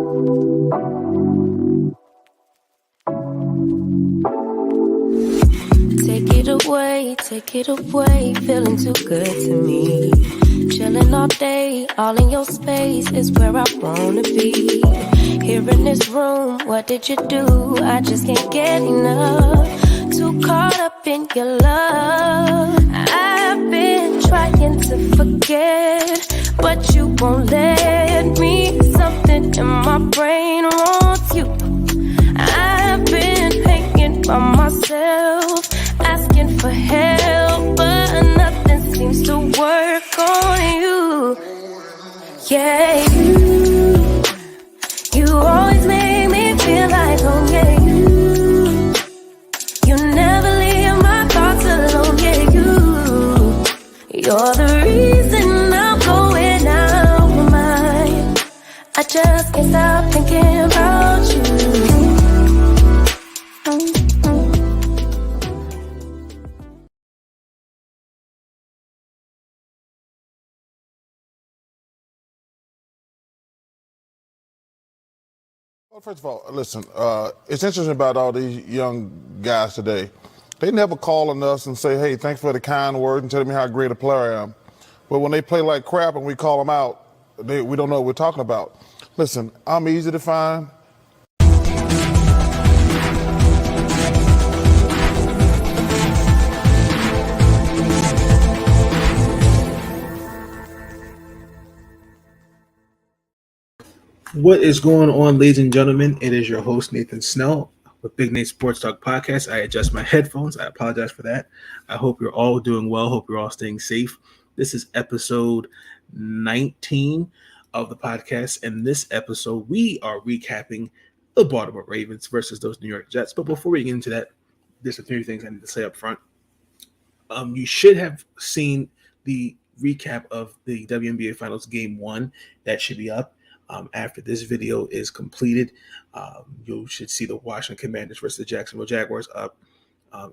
Take it away, feeling too good to me. Chilling all day, all in your space is where I wanna be. Here in this room, what did you do? I just can't get enough. Too caught up in your love. I've been trying to forget, but you won't let me. Something in my brain wants you. I've been hanging by myself, asking for help, but nothing seems to work on you. Yeah, you always make me feel like home. Yeah, you never leave my thoughts alone. Yeah, you're the reason I'm going out of my mind. I just can't stop thinking about you. Well, first of all, listen, it's interesting about all these young guys today. They never call on us and say, hey, thanks for the kind word and telling me how great a player I am. But when they play like crap and we call them out, we don't know what we're talking about. Listen, I'm easy to find. What is going on, ladies and gentlemen? It is your host, Nathan Snell, with Big Nate Sports Talk Podcast. I adjust my headphones. I apologize for that. I hope you're all doing well. Hope you're all staying safe. This is episode 19 of the podcast. In this episode, we are recapping the Baltimore Ravens versus those New York Jets. But before we get into that, there's a few things I need to say up front. You should have seen the recap of the WNBA Finals Game 1. That should be up. After this video is completed, you should see the Washington Commanders versus the Jacksonville Jaguars up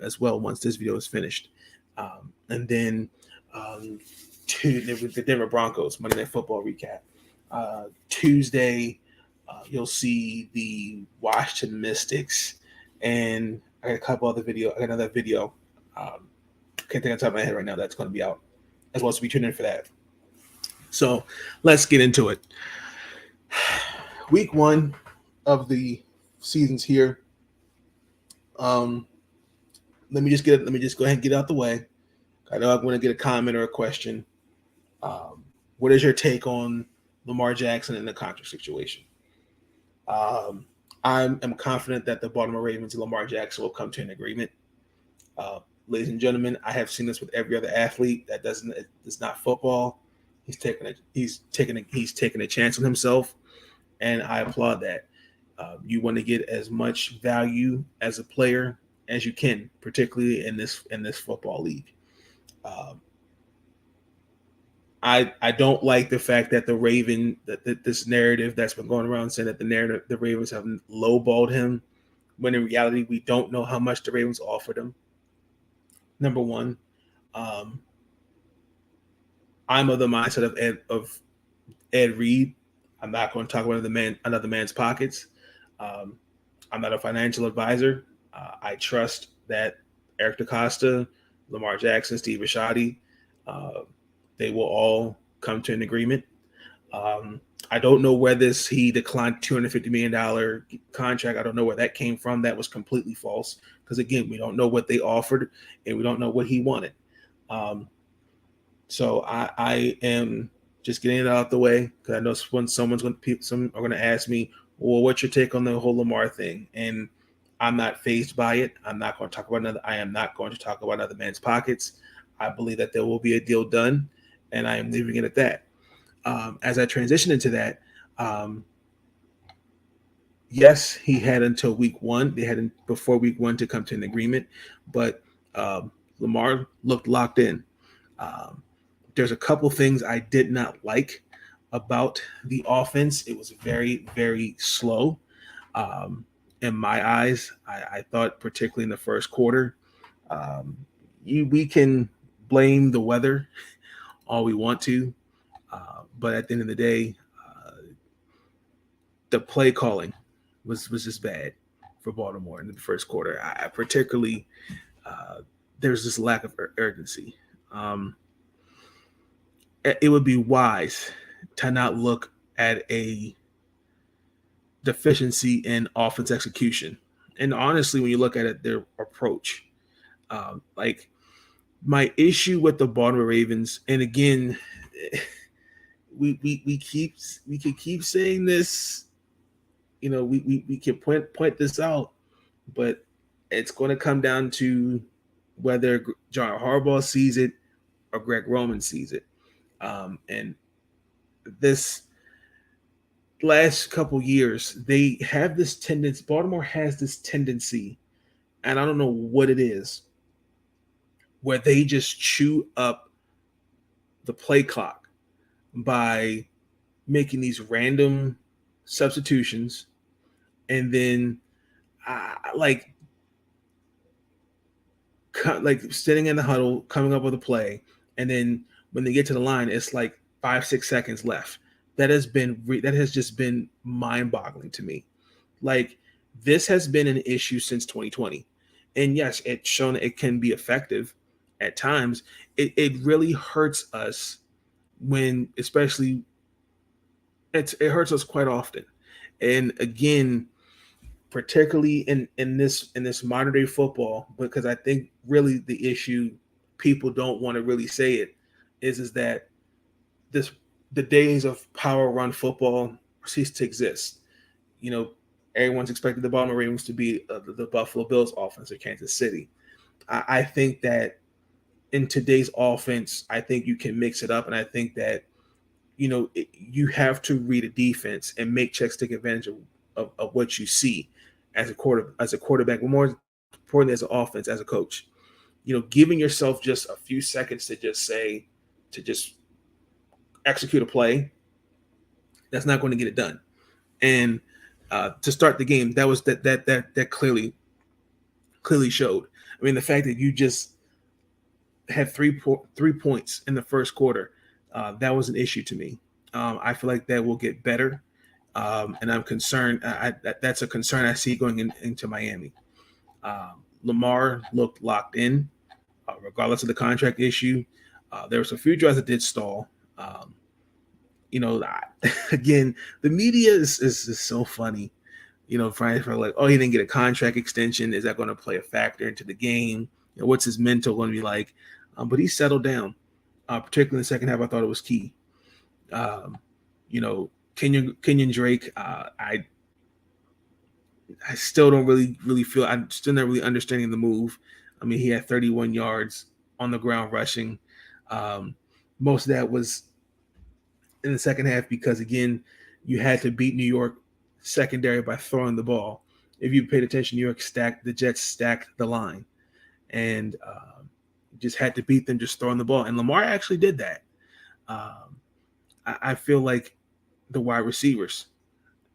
as well once this video is finished. And then the Denver Broncos Monday Night Football recap. Tuesday, you'll see the Washington Mystics, and I got a couple other video. I got another video. Can't think on top of my head right now that's going to be out as well, so be tuned in for that. So let's get into it. Week 1 of the season's here. Let me just go ahead and get it out the way. I know I'm going to get a comment or a question. What is your take on Lamar Jackson and the contract situation? I am confident that the Baltimore Ravens and Lamar Jackson will come to an agreement. Ladies and gentlemen, I have seen this with every other athlete that it's not football. He's taking a chance on himself, and I applaud that. You want to get as much value as a player as you can, particularly in this football league. I don't like the fact that this narrative that's been going around saying that the Ravens have lowballed him, when in reality we don't know how much the Ravens offered him. Number one, I'm of the mindset of Ed Reed. I'm not going to talk about another man's pockets. I'm not a financial advisor. I trust that Eric DaCosta, Lamar Jackson, Steve Bisciotti, they will all come to an agreement. I don't know where he declined $250 million contract. I don't know where that came from. That was completely false. Because again, we don't know what they offered and we don't know what he wanted. So I am just getting it out the way, because I know when some are going to ask me, well, what's your take on the whole Lamar thing? And I'm not fazed by it. I am not going to talk about another man's pockets. I believe that there will be a deal done, and I am leaving it at that. As I transition into that, yes, he had until week 1. They had before week 1 to come to an agreement, but Lamar looked locked in. There's a couple things I did not like about the offense. It was very, very slow. In my eyes, I thought, particularly in the first quarter, we can blame the weather all we want to, but at the end of the day, the play calling was just bad for Baltimore in the first quarter. I particularly there's this lack of urgency. Um, it would be wise to not look at a deficiency in offense execution. And honestly, when you look at it, their approach, like my issue with the Baltimore Ravens, and again, we could keep saying this, we can point this out, but it's going to come down to whether John Harbaugh sees it or Greg Roman sees it. And this last couple years, they have this tendency. Baltimore has this tendency, and I don't know what it is, where they just chew up the play clock by making these random substitutions, and then like sitting in the huddle, coming up with a play, and then when they get to the line, it's like 5-6 seconds left. That has just been mind-boggling to me. Like, this has been an issue since 2020, and yes, it's shown it can be effective at times. It really hurts us when, especially, it hurts us quite often. And again, particularly in this modern day football, because I think really the issue, people don't want to really say it, is that the days of power run football cease to exist. Everyone's expected the Baltimore Ravens to be the Buffalo Bills offense or Kansas City. I think that in today's offense, I think you can mix it up, and I think that you have to read a defense and make checks, take advantage of what you see as a quarterback, but more importantly as an offense, as a coach. Giving yourself just a few seconds to just execute a play, that's not going to get it done. And to start the game, that clearly showed. I mean, the fact that you just had 3 points in the first quarter, that was an issue to me. I feel like that will get better, and I'm concerned. That's a concern I see going into Miami. Lamar looked locked in, regardless of the contract issue. There was a few drives that did stall. Again, the media is so funny. Trying for like, oh, he didn't get a contract extension. Is that going to play a factor into the game? What's his mental going to be like? But he settled down, particularly in the second half. I thought it was key. Kenyon Drake, I still don't really feel. I'm still not really understanding the move. I mean, he had 31 yards on the ground rushing. Most of that was in the second half because, again, you had to beat New York secondary by throwing the ball. If you paid attention, the Jets stacked the line, and just had to beat them just throwing the ball. And Lamar actually did that. I feel like the wide receivers,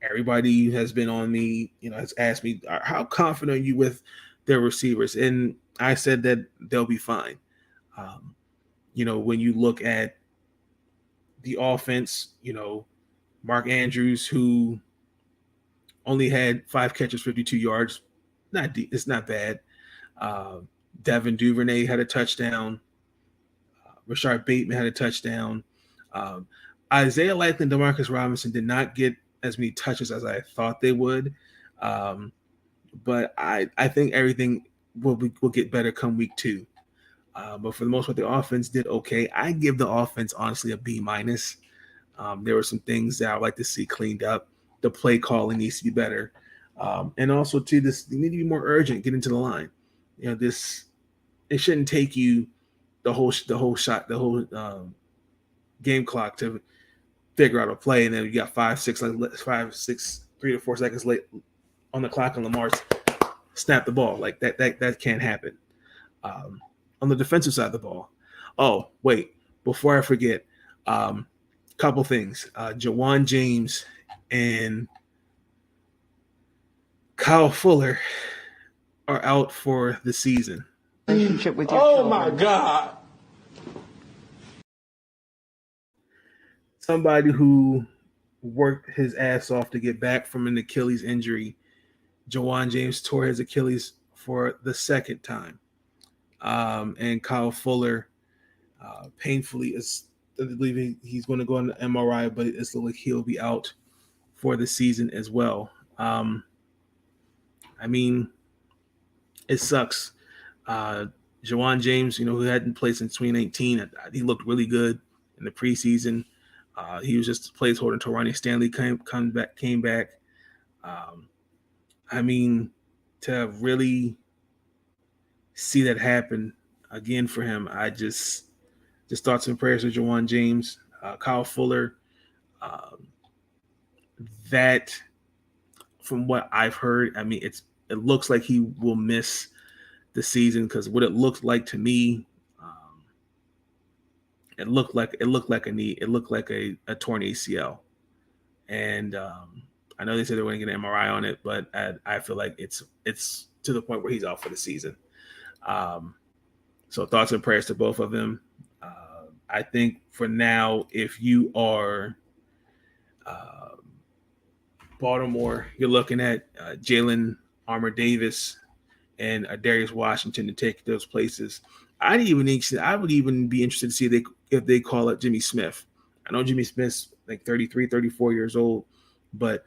everybody has been on me, has asked me, how confident are you with their receivers? And I said that they'll be fine. When you look at the offense, Mark Andrews, who only had 5 catches, 52 yards, it's not bad. Devin Duvernay had a touchdown. Rashard Bateman had a touchdown. Isaiah Likely and Demarcus Robinson did not get as many touches as I thought they would. But I think everything will get better come week 2. But for the most part, the offense did okay. I give the offense, honestly, a B-. There were some things that I'd like to see cleaned up. The play calling needs to be better. And also, too, you need to be more urgent, get into the line. It shouldn't take you the whole game clock to figure out a play, and then you got 3 to 4 seconds late on the clock, and Lamar's snap the ball. Like that can't happen. On the defensive side of the ball. Oh, wait, before I forget, couple things. Jawan James and Kyle Fuller are out for the season. Relationship with your Oh children. my God. Somebody who worked his ass off to get back from an Achilles injury. Jawan James tore his Achilles for the second time. And Kyle Fuller painfully is, I believe he's going to go on the MRI, but it's like he'll be out for the season as well. I mean, it sucks. Jawan James, who hadn't played since 2019, he looked really good in the preseason. He was just a placeholder until Ronnie Stanley came back. I mean, to really see that happen again for him, I just thoughts and prayers to Jawan James, Kyle Fuller. Um, that, from what I've heard, I mean, it looks like he will miss the season, because what it looked like to me, it looked like a knee, it looked like a torn ACL, and I know they said they're going to get an MRI on it, but I feel like it's to the point where he's out for the season. So thoughts and prayers to both of them. I think for now, if you are Baltimore, you're looking at Jalen Armour Davis and Darius Washington to take those places. I would even be interested to see if they call up Jimmy Smith. I know Jimmy Smith's like 33, 34 years old, but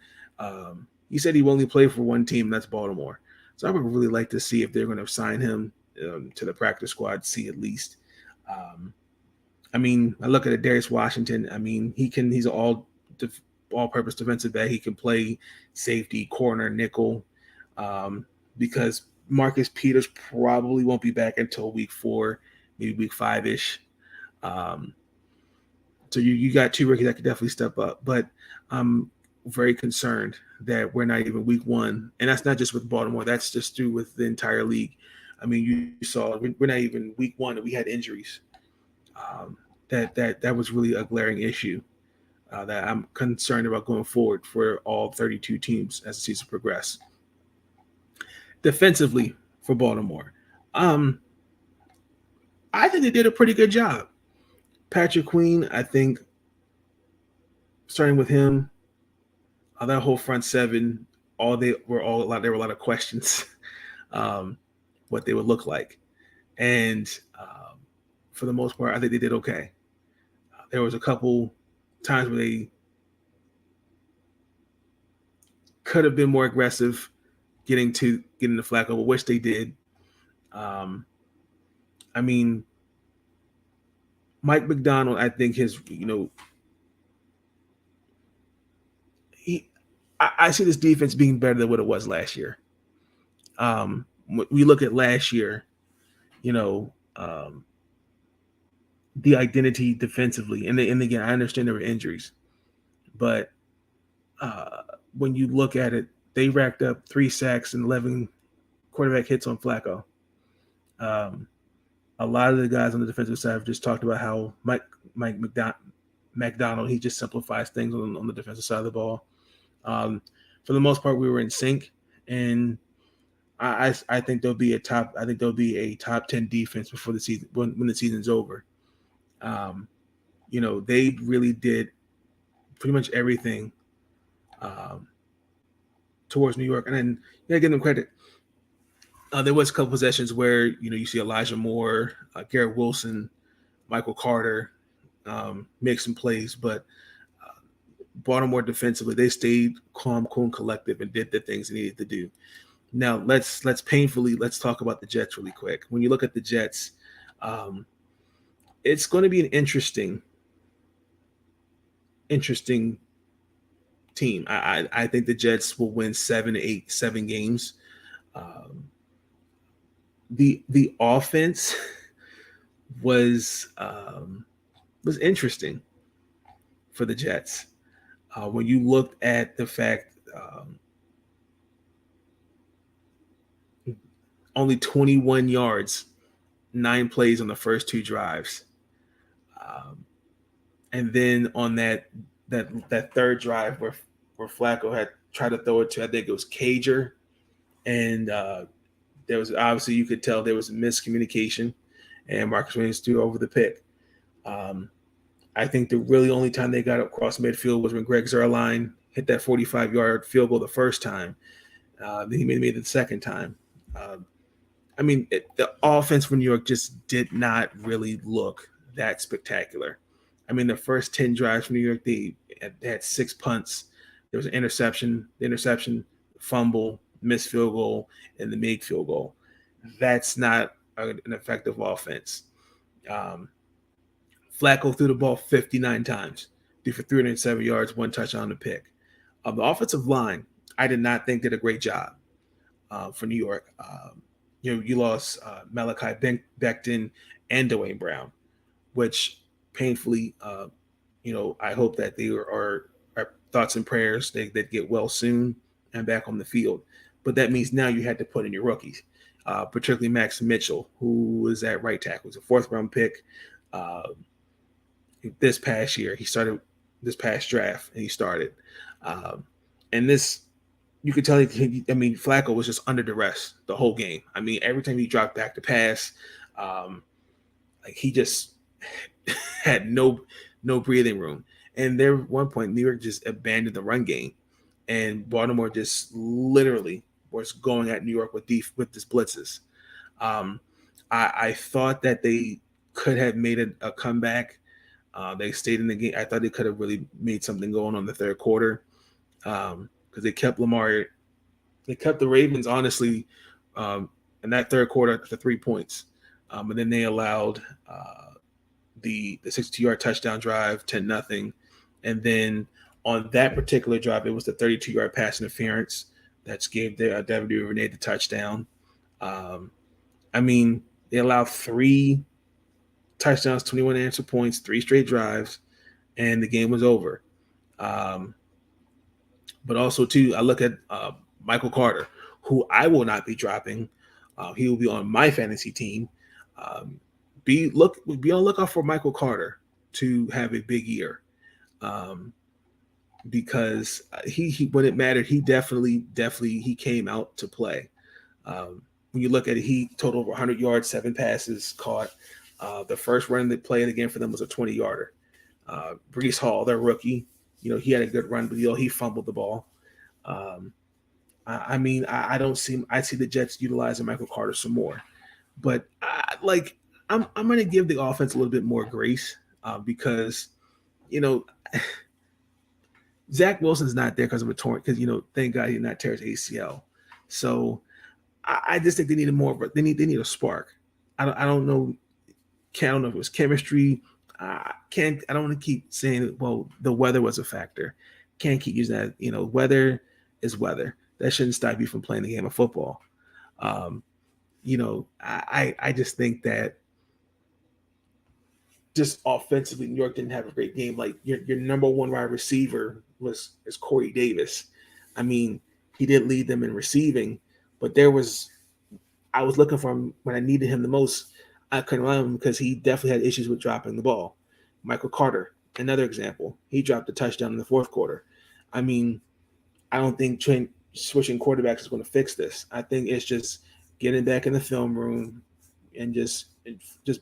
he said he will only play for one team, that's Baltimore. So I would really like to see if they're going to sign him to the practice squad, see at least. I mean, I look at Darius Washington. I mean, he's an all-purpose defensive back. He can play safety, corner, nickel, because Marcus Peters probably won't be back until week 4, maybe week 5-ish. So you got 2 rookies that could definitely step up, but I'm very concerned that we're not even week 1, and that's not just with Baltimore. That's just through with the entire league. I mean, you saw we're not even week 1 and we had injuries. That was really a glaring issue that I'm concerned about going forward for all 32 teams as the season progresses. Defensively for Baltimore, I think they did a pretty good job. Patrick Queen, I think, starting with him, that whole front seven, there were a lot of questions, what they would look like, and for the most part, I think they did okay. There was a couple times where they could have been more aggressive getting the Flacco, which they did. I mean, Mike McDonald, I think I see this defense being better than what it was last year. We look at last year, the identity defensively, and again, I understand there were injuries, but when you look at it, they racked up 3 sacks and 11 quarterback hits on Flacco. A lot of the guys on the defensive side have just talked about how Mike McDonald, he just simplifies things on the defensive side of the ball. For the most part, we were in sync, and I think there'll be a top 10 defense before the season, when the season's over. They really did pretty much everything towards New York, and then give them credit. There was a couple possessions where you see Elijah Moore, Garrett Wilson, Michael Carter make some plays, but Baltimore defensively, they stayed calm, cool, and collective, and did the things they needed to do. Now let's talk about the Jets really quick. When you look at the Jets, it's going to be an interesting team. I think the Jets will win 7 games. The offense was interesting for the Jets. When you looked at the fact only 21 yards, 9 plays on the first 2 drives, and then on that third drive where Flacco had tried to throw it to, I think it was Cager, and there was, obviously you could tell there was a miscommunication, and Marcus Williams threw over the pick. I think the really only time they got across midfield was when Greg Zuerlein hit that 45-yard field goal the first time. Then he made it the second time. Uh, the offense for New York just did not really look that spectacular. I mean, the first 10 drives for New York, they had 6 punts. There was an interception, fumble, missed field goal, and the made field goal. That's not an effective offense. Um, Flacco threw the ball 59 times, threw for 307 yards, 1 touchdown to pick. The offensive line, I did not think did a great job for New York. You lost Malachi Becton and Dwayne Brown, which painfully, I hope that they are thoughts and prayers. They get well soon and back on the field. But that means now you had to put in your rookies, particularly Max Mitchell, who was at right tackle. It was a 4th-round pick this past year. He started this past draft, and he started. And this, you could tell, Flacco was just under duress the whole game. I mean, every time he dropped back to pass, he just had no breathing room. And there, at one point, New York just abandoned the run game, and Baltimore just literally was going at New York with these blitzes. I thought that they could have made a comeback. They stayed in the game. I thought they could have really made something going on the third quarter because they kept Lamar. They kept the Ravens, honestly, in that third quarter to 3 points. And then they allowed the 62-yard touchdown drive, 10-0. And then on that particular drive, it was the 32-yard pass interference that gave Devin Duvernay the touchdown. They allowed 3 touchdowns, 21 answer points, 3 straight drives, and the game was over. But also, too, I look at Michael Carter, who I will not be dropping. He will be on my fantasy team. Be on lookout for Michael Carter to have a big year, because he when it mattered, he definitely he came out to play. When you look at it, he totaled over 100 yards, 7 passes caught. The first run they played again for them was a 20-yarder. Breece Hall, their rookie, he had a good run, but he fumbled the ball. I don't see. I see the Jets utilizing Michael Carter some more, but I'm going to give the offense a little bit more grace because Zach Wilson's not there because of a torn. Because thank God he did not tear his ACL. So I just think they needed more. They need a spark. I don't know. I don't know if it was chemistry. I don't want to keep saying, well, the weather was a factor. Can't keep using that. Weather is weather. That shouldn't stop you from playing the game of football. I just think that just offensively, New York didn't have a great game. Like your number one wide receiver is Corey Davis. He did lead them in receiving, but I was looking for him when I needed him the most. I couldn't run him because he definitely had issues with dropping the ball. Michael Carter, another example. He dropped a touchdown in the fourth quarter. I don't think switching quarterbacks is going to fix this. I think it's just getting back in the film room and just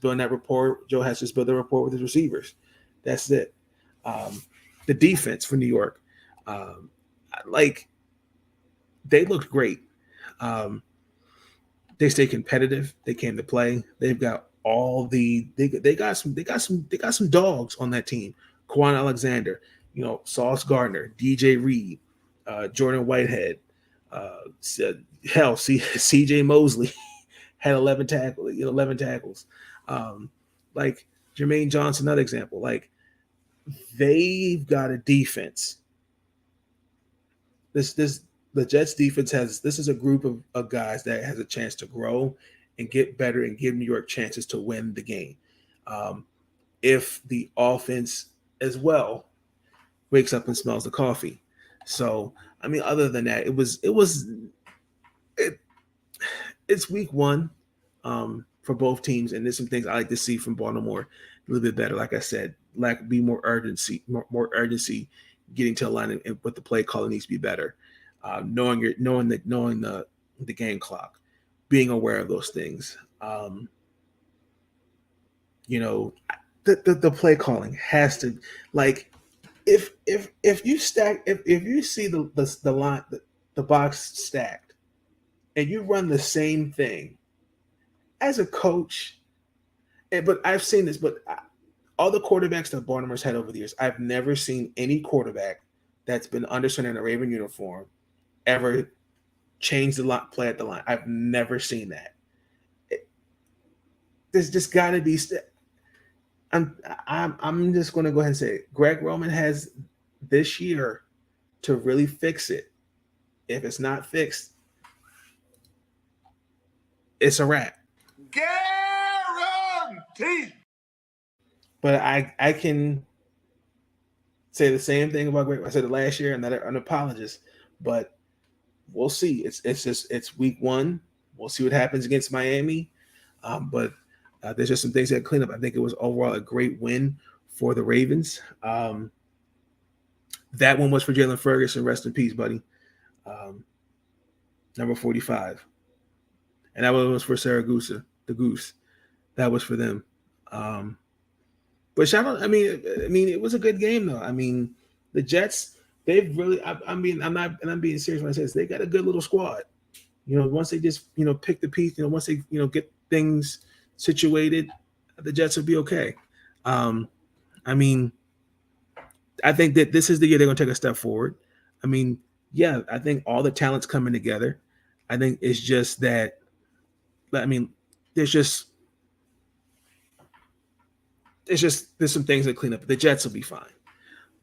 building that rapport. Joe has to just build a rapport with his receivers. That's it. The defense for New York, they looked great. They stay competitive. They came to play. They've got they got some dogs on that team. Quan Alexander, Sauce Gardner, DJ Reed, Jordan Whitehead, CJ Mosley had 11 tackles. Jermaine Johnson, another example. They've got a defense. The Jets defense this is a group of guys that has a chance to grow and get better and give New York chances to win the game. If the offense as well wakes up and smells the coffee. So, other than that, it's week 1 for both teams, and there's some things I like to see from Baltimore a little bit better. Like I said, be more urgency, getting to a line and what the play calling needs to be better. Knowing the game clock, being aware of those things. the play calling has to, like, if you stack, if you see the line, the box stacked, and you run the same thing as a coach, but I've seen this, but all the quarterbacks that Baltimore's had over the years, I've never seen any quarterback that's been under center in a Raven uniform ever change the play at the line. I've never seen that. There's just got to be. I'm just going to go ahead and say it. Greg Roman has this year to really fix it. If it's not fixed, it's a wrap. Guaranteed. But I can say the same thing about Greg. I said it last year, and that an apologist, but we'll see. It's week 1. We'll see what happens against Miami. But there's just some things that clean up. I think it was overall a great win for the Ravens. That one was for Jalen Ferguson. Rest in peace, buddy. Number 45. And that one was for Saragusa, the Goose. That was for them. But shout out, I mean, it was a good game, though. I mean, the Jets, they've really, I'm being serious when I say this. They got a good little squad. Once they just, pick the piece, once they, get things situated, the Jets will be okay. I think that this is the year they're going to take a step forward. I think all the talent's coming together. I think it's just that, there's some things that clean up. The Jets will be fine.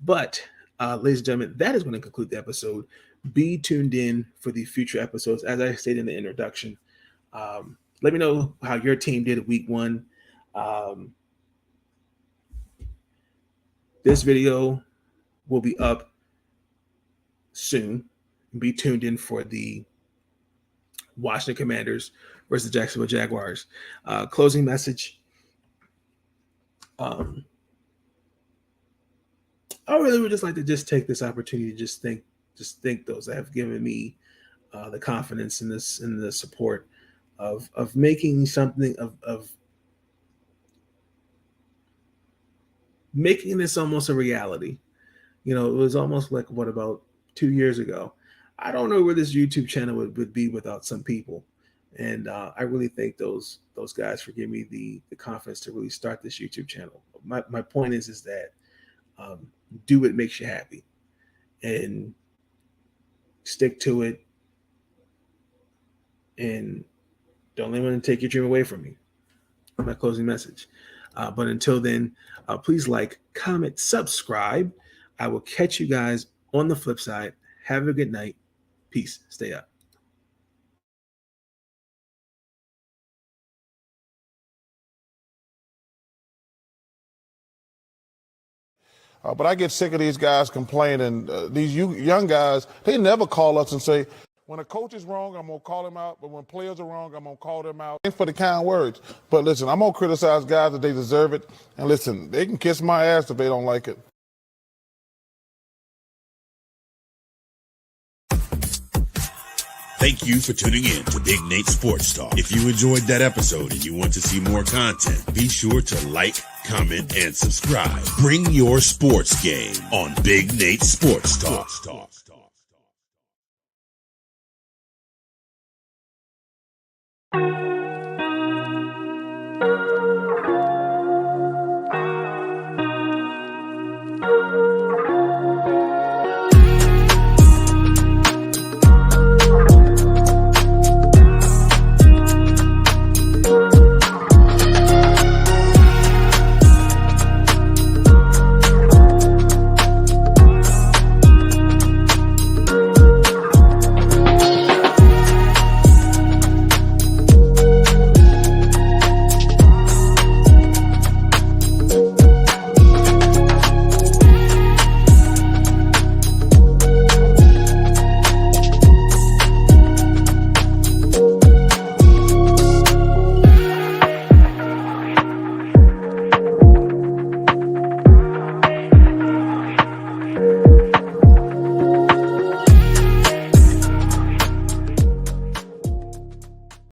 But, ladies and gentlemen, that is going to conclude the episode. Be tuned in for the future episodes. As I stated in the introduction, let me know how your team did week 1. This video will be up soon. Be tuned in for the Washington Commanders versus the Jacksonville Jaguars. Closing message. I really would just like to take this opportunity to thank those that have given me the confidence in this and the support of making something of making this almost a reality. It was almost like about 2 years ago. I don't know where this YouTube channel would be without some people. And I really thank those guys for giving me the confidence to really start this YouTube channel. My point is that do what makes you happy and stick to it, and don't let anyone take your dream away from you. My closing message. But until then, please like, comment, subscribe. I will catch you guys on the flip side. Have a good night. Peace. Stay up. But I get sick of these guys complaining. These young guys, they never call us and say, when a coach is wrong, I'm going to call him out. But when players are wrong, I'm going to call them out. Thanks for the kind words. But listen, I'm going to criticize guys that they deserve it. And listen, they can kiss my ass if they don't like it. Thank you for tuning in to Big Nate Sports Talk. If you enjoyed that episode and you want to see more content, be sure to like, comment, and subscribe. Bring your sports game on Big Nate Sports Talk.